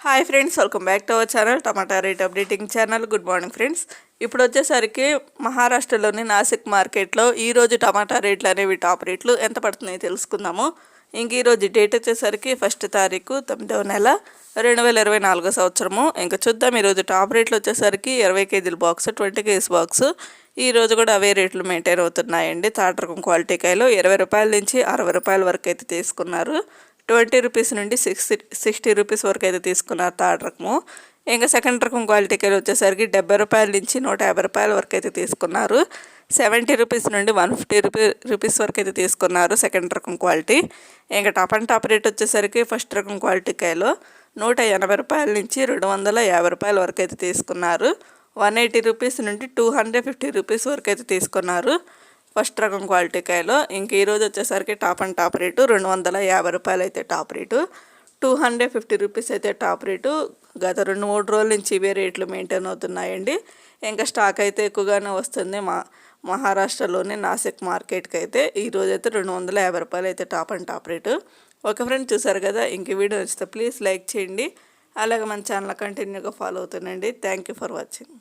Hi friends, welcome back to our channel tomato rate updating channel. Good morning friends. ఇప్పుడు వచ్చేసరికి మహారాష్ట్రలోని నాసిక్ మార్కెట్లో ఈరోజు టమాటా రేట్లు అనేవి టాప్ రేట్లు ఎంత పడుతున్నాయో తెలుసుకుందాము. ఈరోజు డేట్ వచ్చేసరికి 1 తారీఖు 9వ నెల 2024 సంవత్సరము. ఇంకా చూద్దాం. ఈరోజు టాప్ రేట్లు వచ్చేసరికి 20 కేజీల బాక్స్, 20 కేజీ బాక్స్ ఈరోజు కూడా అవే రేట్లు మెయింటైన్ అవుతున్నాయండి. థర్డ్ రకం క్వాలిటీ కాయలు 20 రూపాయల నుంచి 60 రూపాయల వరకు అయితే తీసుకున్నారు. 20 రూపీస్ నుండి 60 రూపీస్ వరకు అయితే తీసుకున్నారు థర్డ్ రకము. ఇంకా సెకండ్ రకం క్వాలిటీ కాయలు వచ్చేసరికి 70 రూపాయల నుంచి 150 రూపాయల వరకు అయితే తీసుకున్నారు. 70 రూపీస్ నుండి 150 రూపీస్ వరకు అయితే తీసుకున్నారు సెకండ్ రకం క్వాలిటీ. ఇంకా టాప్ అండ్ టాప్ రేట్ వచ్చేసరికి ఫస్ట్ రకం క్వాలిటీ కాయలు 180 రూపాయల నుంచి 250 రూపాయల వరకు అయితే తీసుకున్నారు. 180 రూపీస్ నుండి 250 రూపీస్ వరకు అయితే తీసుకున్నారు ఫస్ట్ రకం క్వాలిటీ కాయలు. ఇంక ఈరోజు వచ్చేసరికి టాప్ అండ్ టాప్ రేటు 250 రూపాయలు అయితే టాప్ రేటు, 250 రూపీస్ అయితే టాప్ రేటు. గత 2-3 రోజుల నుంచి ఇవే రేట్లు మెయింటైన్ అవుతున్నాయండి. ఇంకా స్టాక్ అయితే ఎక్కువగానే వస్తుంది మహారాష్ట్రలోని నాసిక్ మార్కెట్కి అయితే. ఈరోజు అయితే 250 రూపాయలు అయితే టాప్ అండ్ టాప్ రేటు. ఒక ఫ్రెండ్ చూసారు కదా. ఇంక వీడియో నచ్చితే ప్లీజ్ లైక్ చేయండి. అలాగే మన ఛానల్ కంటిన్యూగా ఫాలో అవుతుండండి. Thank you for watching.